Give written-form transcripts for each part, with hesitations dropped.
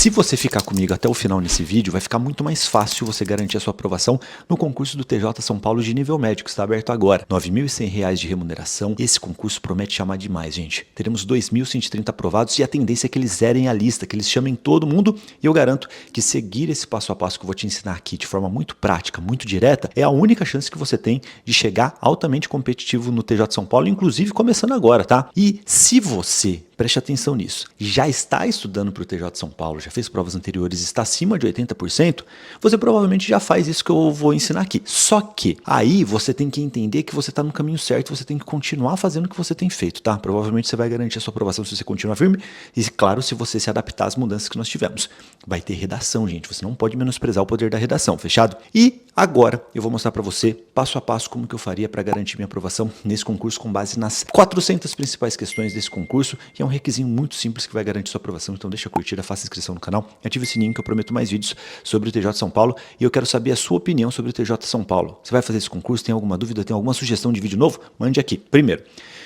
Se você ficar comigo até o final nesse vídeo, vai ficar muito mais fácil você garantir a sua aprovação no concurso do TJ São Paulo de nível médio, que está aberto agora. R$ 9.100 de remuneração. Esse concurso promete chamar demais, gente. Teremos 2.130 aprovados e a tendência é que eles zerem a lista, que eles chamem todo mundo. E eu garanto que seguir esse passo a passo que eu vou te ensinar aqui de forma muito prática, muito direta, é a única chance que você tem de chegar altamente competitivo no TJ São Paulo, inclusive começando agora, tá? E se você, preste atenção nisso, já está estudando para o TJ São Paulo, já fez provas anteriores e está acima de 80%, você provavelmente já faz isso que eu vou ensinar aqui. Só que aí você tem que entender que você está no caminho certo, você tem que continuar fazendo o que você tem feito, tá? Provavelmente você vai garantir a sua aprovação se você continuar firme e, claro, se você se adaptar às mudanças que nós tivemos. Vai ter redação, gente, você não pode menosprezar o poder da redação, fechado? E agora eu vou mostrar para você, passo a passo, como que eu faria para garantir minha aprovação nesse concurso com base nas 400 principais questões desse concurso, que é um requisito muito simples que vai garantir sua aprovação. Então deixa a curtida, faça inscrição no canal, ative o sininho que eu prometo mais vídeos sobre o TJ São Paulo e eu quero saber a sua opinião sobre o TJ São Paulo. Você vai fazer esse concurso? Tem alguma dúvida? Tem alguma sugestão de vídeo novo? Mande aqui. Primeiro,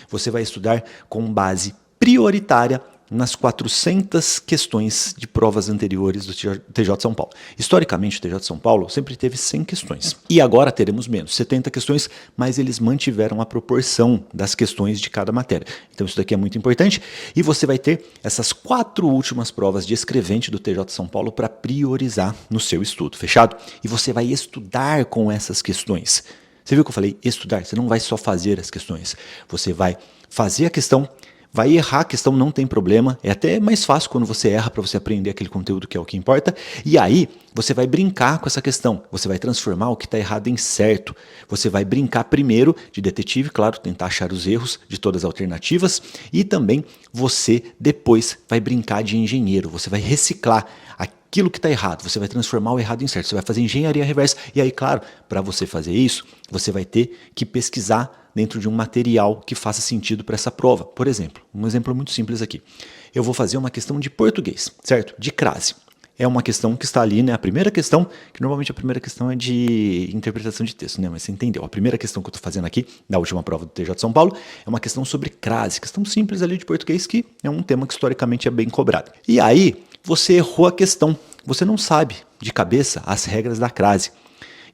você vai estudar com base prioritária nas 400 questões de provas anteriores do TJ São Paulo. Historicamente, o TJ São Paulo sempre teve 100 questões. E agora teremos menos, 70 questões, mas eles mantiveram a proporção das questões de cada matéria. Então isso daqui é muito importante. E você vai ter essas 4 últimas provas de escrevente do TJ São Paulo para priorizar no seu estudo, fechado? E você vai estudar com essas questões. Você viu que eu falei estudar? Você não vai só fazer as questões. Você vai fazer a questão, vai errar a questão, não tem problema, é até mais fácil quando você erra para você aprender aquele conteúdo que é o que importa, e aí você vai brincar com essa questão, você vai transformar o que está errado em certo, você vai brincar primeiro de detetive, claro, tentar achar os erros de todas as alternativas, e também você depois vai brincar de engenheiro, você vai reciclar aquilo que está errado, você vai transformar o errado em certo, você vai fazer engenharia reversa, e aí, claro, para você fazer isso, você vai ter que pesquisar dentro de um material que faça sentido para essa prova. Por exemplo, um exemplo muito simples aqui. Eu vou fazer uma questão de português, certo? De crase. É uma questão que está ali, né? A primeira questão, que normalmente a primeira questão é de interpretação de texto, né? Mas você entendeu. A primeira questão que eu estou fazendo aqui, na última prova do TJ São Paulo, é uma questão sobre crase, questão simples ali de português, que é um tema que historicamente é bem cobrado. E aí, você errou a questão. Você não sabe de cabeça as regras da crase.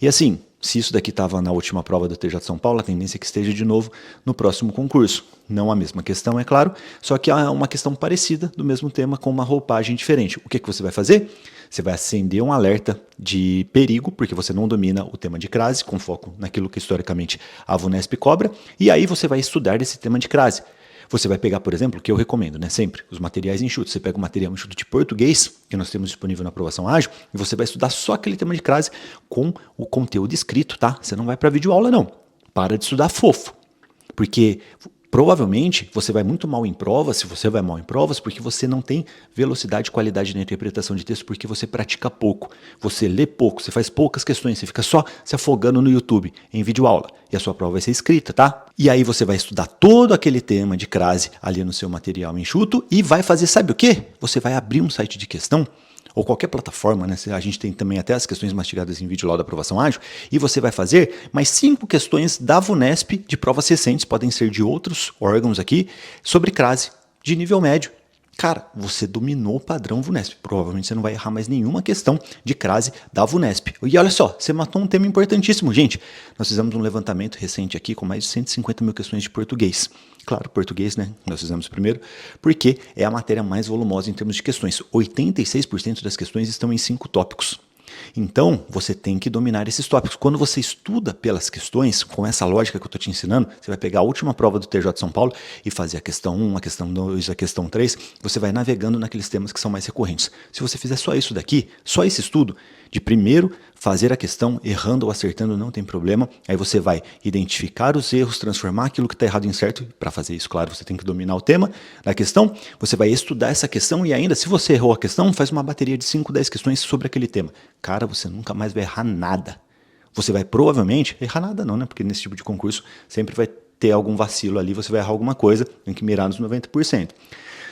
E assim, se isso daqui estava na última prova do TJ São Paulo, a tendência é que esteja de novo no próximo concurso. Não a mesma questão, é claro, só que há uma questão parecida do mesmo tema com uma roupagem diferente. O que você vai fazer? Você vai acender um alerta de perigo, porque você não domina o tema de crase, com foco naquilo que historicamente a VUNESP cobra, e aí você vai estudar esse tema de crase. Você vai pegar, por exemplo, o que eu recomendo, né? Sempre, os materiais enxutos. Você pega o material enxuto de português, que nós temos disponível na aprovação ágil, e você vai estudar só aquele tema de crase com o conteúdo escrito, tá? Você não vai para videoaula, não. Para de estudar fofo. Porque provavelmente você vai muito mal em provas, se você vai mal em provas, porque você não tem velocidade e qualidade na interpretação de texto, porque você pratica pouco, você lê pouco, você faz poucas questões, você fica só se afogando no YouTube, em videoaula, e a sua prova vai ser escrita, tá? E aí você vai estudar todo aquele tema de crase ali no seu material enxuto e vai fazer, sabe o quê? Você vai abrir um site de questão, ou qualquer plataforma, né? A gente tem também até as questões mastigadas em vídeo lá da aprovação ágil, e você vai fazer mais 5 questões da VUNESP de provas recentes, podem ser de outros órgãos aqui, sobre crase, de nível médio. Cara, você dominou o padrão VUNESP, provavelmente você não vai errar mais nenhuma questão de crase da VUNESP. E olha só, você matou um tema importantíssimo, gente. Nós fizemos um levantamento recente aqui com mais de 150 mil questões de português. Claro, português, né? Nós fizemos primeiro, porque é a matéria mais volumosa em termos de questões. 86% das questões estão em 5 tópicos. Então, você tem que dominar esses tópicos. Quando você estuda pelas questões, com essa lógica que eu estou te ensinando, você vai pegar a última prova do TJ São Paulo e fazer a questão 1, a questão 2, a questão 3, você vai navegando naqueles temas que são mais recorrentes. Se você fizer só isso daqui, só esse estudo, de primeiro fazer a questão, errando ou acertando, não tem problema, aí você vai identificar os erros, transformar aquilo que está errado em certo, para fazer isso, claro, você tem que dominar o tema da questão, você vai estudar essa questão e ainda, se você errou a questão, faz uma bateria de 5, 10 questões sobre aquele tema. Cara, você nunca mais vai errar nada. Você vai provavelmente, errar nada não, né? Porque nesse tipo de concurso sempre vai ter algum vacilo ali, você vai errar alguma coisa, tem que mirar nos 90%.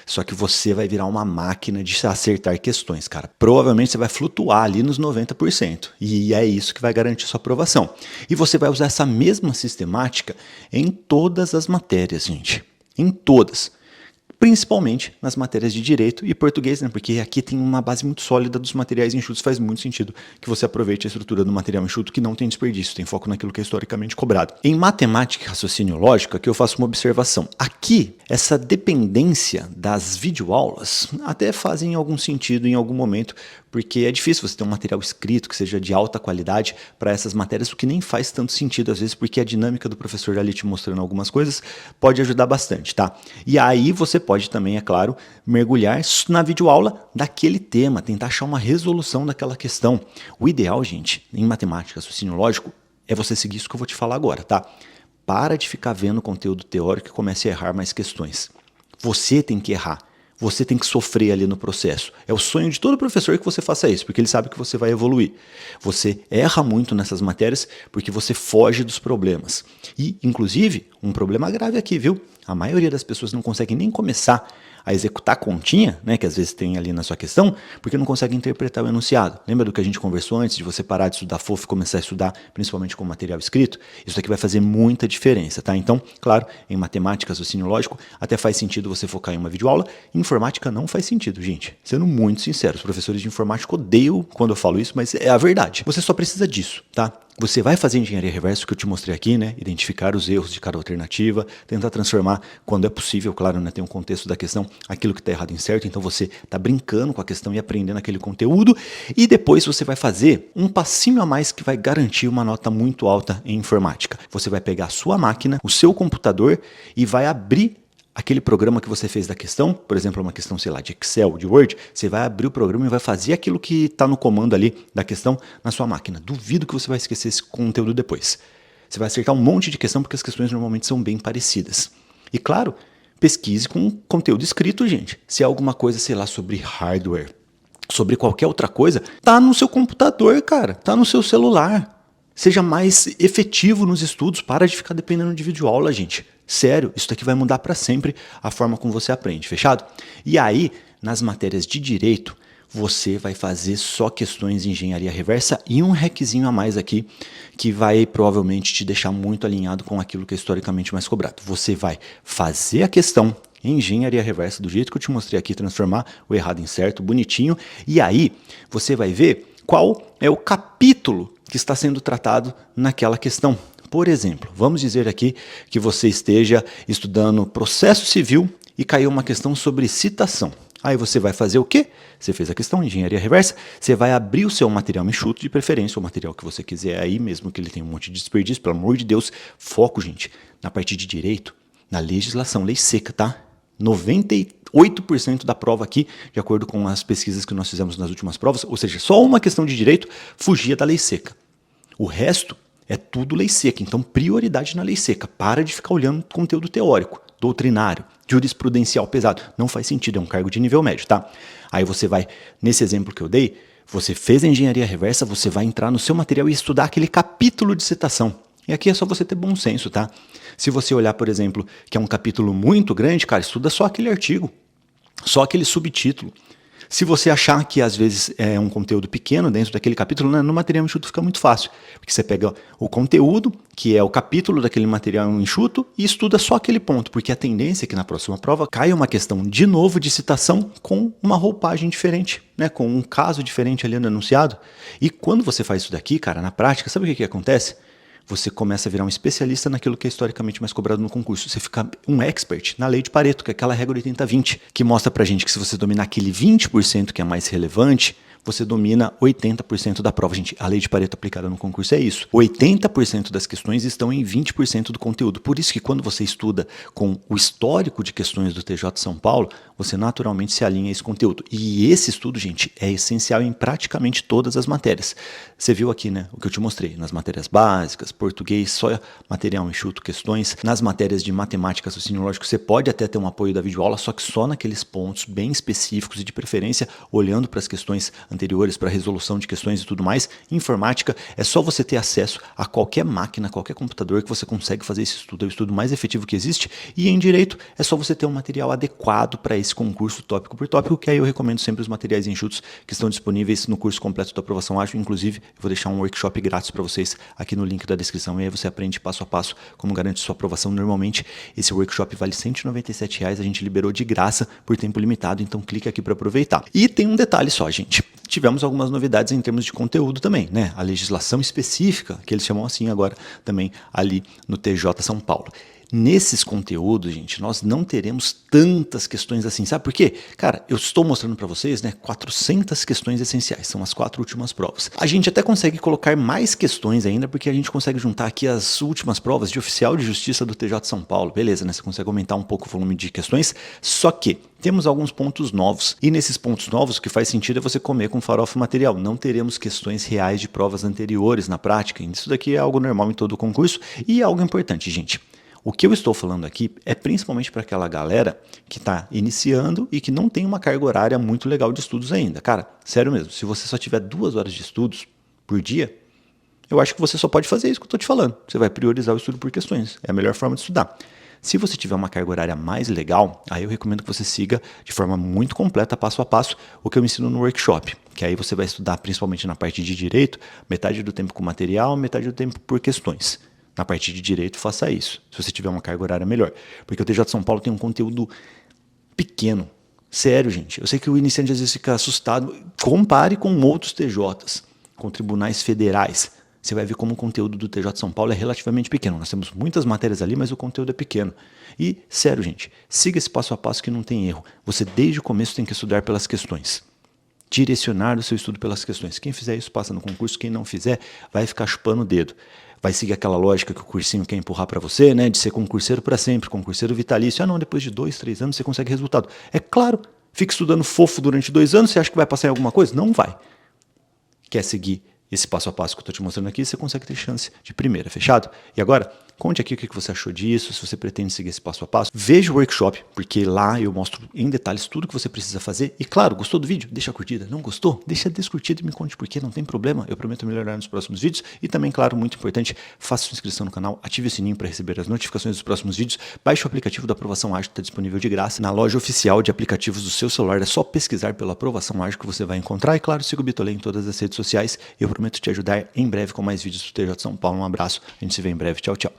Só que você vai virar uma máquina de acertar questões, cara. Provavelmente você vai flutuar ali nos 90%. E é isso que vai garantir sua aprovação. E você vai usar essa mesma sistemática em todas as matérias, gente. Em todas. principalmente nas matérias de direito e português, né? Porque aqui tem uma base muito sólida dos materiais enxutos, faz muito sentido que você aproveite a estrutura do material enxuto que não tem desperdício, tem foco naquilo que é historicamente cobrado. Em matemática e raciocínio lógico, aqui eu faço uma observação. Aqui, essa dependência das videoaulas até fazem algum sentido em algum momento, porque é difícil você ter um material escrito que seja de alta qualidade para essas matérias, o que nem faz tanto sentido às vezes, porque a dinâmica do professor ali te mostrando algumas coisas pode ajudar bastante, tá? E aí você pode também, é claro, mergulhar na videoaula daquele tema, tentar achar uma resolução daquela questão. O ideal, gente, em matemática, raciocínio lógico, é você seguir isso que eu vou te falar agora, tá? Para de ficar vendo conteúdo teórico e comece a errar mais questões. Você tem que errar. Você tem que sofrer ali no processo. É o sonho de todo professor que você faça isso, porque ele sabe que você vai evoluir. Você erra muito nessas matérias porque você foge dos problemas. E, inclusive, um problema grave aqui, viu? A maioria das pessoas não consegue nem começar a executar a continha, né, que às vezes tem ali na sua questão, porque não consegue interpretar o enunciado. Lembra do que a gente conversou antes de você parar de estudar FOF e começar a estudar principalmente com material escrito? Isso daqui vai fazer muita diferença, tá? Então, claro, em matemática, raciocínio lógico, até faz sentido você focar em uma videoaula. Em informática não faz sentido, gente. Sendo muito sincero, os professores de informática odeiam quando eu falo isso, mas é a verdade. Você só precisa disso, tá? Você vai fazer engenharia reversa, que eu te mostrei aqui, né? Identificar os erros de cada alternativa, tentar transformar, quando é possível, claro, né? Tem um contexto da questão, aquilo que está errado em certo, então você está brincando com a questão e aprendendo aquele conteúdo, e depois você vai fazer um passinho a mais que vai garantir uma nota muito alta em informática. Você vai pegar a sua máquina, o seu computador, e vai abrir aquele programa que você fez da questão, por exemplo, uma questão, sei lá, de Excel, de Word, você vai abrir o programa e vai fazer aquilo que está no comando ali da questão na sua máquina. Duvido que você vai esquecer esse conteúdo depois. Você vai acertar um monte de questão porque as questões normalmente são bem parecidas. E claro, pesquise com conteúdo escrito, gente. Se é alguma coisa, sei lá, sobre hardware, sobre qualquer outra coisa, tá no seu computador, cara, tá no seu celular. Seja mais efetivo nos estudos, para de ficar dependendo de videoaula, gente. Sério, isso daqui vai mudar para sempre a forma como você aprende, fechado? E aí, nas matérias de direito, você vai fazer só questões de engenharia reversa e um hackzinho a mais aqui, que vai provavelmente te deixar muito alinhado com aquilo que é historicamente mais cobrado. Você vai fazer a questão em engenharia reversa do jeito que eu te mostrei aqui, transformar o errado em certo, bonitinho, e aí você vai ver qual é o capítulo que está sendo tratado naquela questão. Por exemplo, vamos dizer aqui que você esteja estudando processo civil e caiu uma questão sobre citação. Aí você vai fazer o quê? Você fez a questão, engenharia reversa, você vai abrir o seu material enxuto, de preferência, o material que você quiser aí, mesmo que ele tenha um monte de desperdício, pelo amor de Deus, foco, gente, na parte de direito, na legislação, lei seca, tá? 98% da prova aqui, de acordo com as pesquisas que nós fizemos nas últimas provas, ou seja, só uma questão de direito fugia da lei seca. O resto é tudo lei seca, então prioridade na lei seca. Para de ficar olhando conteúdo teórico, doutrinário, jurisprudencial pesado. Não faz sentido, é um cargo de nível médio, tá? Aí você vai, nesse exemplo que eu dei, você fez a engenharia reversa, você vai entrar no seu material e estudar aquele capítulo de citação. E aqui é só você ter bom senso, tá? Se você olhar, por exemplo, que é um capítulo muito grande, cara, estuda só aquele artigo, só aquele subtítulo. Se você achar que às vezes é um conteúdo pequeno dentro daquele capítulo, né, no material enxuto fica muito fácil. Porque você pega o conteúdo, que é o capítulo daquele material enxuto, e estuda só aquele ponto. Porque a tendência é que na próxima prova caia uma questão de novo de citação com uma roupagem diferente, né, com um caso diferente ali no enunciado. E quando você faz isso daqui, cara, na prática, sabe o que acontece? Você começa a virar um especialista naquilo que é historicamente mais cobrado no concurso. Você fica um expert na lei de Pareto, que é aquela regra 80-20, que mostra pra gente que se você dominar aquele 20% que é mais relevante, você domina 80% da prova. Gente, a lei de Pareto aplicada no concurso é isso. 80% das questões estão em 20% do conteúdo. Por isso que quando você estuda com o histórico de questões do TJ São Paulo, você naturalmente se alinha a esse conteúdo. E esse estudo, gente, é essencial em praticamente todas as matérias. Você viu aqui, né, o que eu te mostrei, nas matérias básicas, português, só material enxuto, questões. Nas matérias de matemática, raciocínio lógico, você pode até ter um apoio da videoaula, só que só naqueles pontos bem específicos e de preferência olhando para as questões anteriores, para resolução de questões e tudo mais. Informática é só você ter acesso a qualquer máquina, qualquer computador que você consegue fazer esse estudo. É o estudo mais efetivo que existe. E em direito é só você ter um material adequado para esse concurso tópico por tópico, que aí eu recomendo sempre os materiais enxutos que estão disponíveis no curso completo da aprovação ágil. Inclusive, eu vou deixar um workshop grátis para vocês aqui no link da descrição, e aí você aprende passo a passo como garantir sua aprovação. Normalmente esse workshop vale R$197, a gente liberou de graça por tempo limitado, então clique aqui para aproveitar. E tem um detalhe só, gente. Tivemos algumas novidades em termos de conteúdo também, né? A legislação específica, que eles chamam assim agora também ali no TJ São Paulo. Nesses conteúdos, gente, nós não teremos tantas questões assim. Sabe por quê? Cara, eu estou mostrando para vocês, né, 400 questões essenciais. São as 4 últimas provas. A gente até consegue colocar mais questões ainda, porque a gente consegue juntar aqui as últimas provas de oficial de justiça do TJ São Paulo. Beleza, né? Você consegue aumentar um pouco o volume de questões. Só que temos alguns pontos novos. E nesses pontos novos, o que faz sentido é você comer com farofa material. Não teremos questões reais de provas anteriores na prática. Isso daqui é algo normal em todo o concurso e é algo importante, gente. O que eu estou falando aqui é principalmente para aquela galera que está iniciando e que não tem uma carga horária muito legal de estudos ainda. Cara, sério mesmo, se você só tiver 2 horas de estudos por dia, eu acho que você só pode fazer isso que eu estou te falando. Você vai priorizar o estudo por questões. É a melhor forma de estudar. Se você tiver uma carga horária mais legal, aí eu recomendo que você siga de forma muito completa, passo a passo, o que eu ensino no workshop. Que aí você vai estudar principalmente na parte de direito, metade do tempo com material, metade do tempo por questões. Na parte de direito, faça isso, se você tiver uma carga horária melhor. Porque o TJ São Paulo tem um conteúdo pequeno. Sério, gente. Eu sei que o iniciante às vezes fica assustado. Compare com outros TJs, com tribunais federais. Você vai ver como o conteúdo do TJ São Paulo é relativamente pequeno. Nós temos muitas matérias ali, mas o conteúdo é pequeno. E, sério, gente, siga esse passo a passo que não tem erro. Você, desde o começo, tem que estudar pelas questões. Direcionar o seu estudo pelas questões. Quem fizer isso passa no concurso, quem não fizer vai ficar chupando o dedo. Vai seguir aquela lógica que o cursinho quer empurrar para você, né? De ser concurseiro para sempre, concurseiro vitalício. Ah, não, depois de 2, 3 anos você consegue resultado. É claro, fica estudando fofo durante 2 anos, você acha que vai passar em alguma coisa? Não vai. Quer seguir esse passo a passo que eu estou te mostrando aqui, você consegue ter chance de primeira, fechado? E agora, conte aqui o que você achou disso, se você pretende seguir esse passo a passo. Veja o workshop, porque lá eu mostro em detalhes tudo que você precisa fazer. E claro, gostou do vídeo? Deixa a curtida. Não gostou? Deixa descurtido e me conte por quê, não tem problema. Eu prometo melhorar nos próximos vídeos. E também, claro, muito importante, faça sua inscrição no canal, ative o sininho para receber as notificações dos próximos vídeos. Baixe o aplicativo da Aprovação Ágil, que está disponível de graça na loja oficial de aplicativos do seu celular. É só pesquisar pela Aprovação Ágil que você vai encontrar. E claro, siga o Bitolê em todas as redes sociais. Eu prometo te ajudar em breve com mais vídeos do TJ São Paulo. Um abraço, a gente se vê em breve. Tchau, tchau.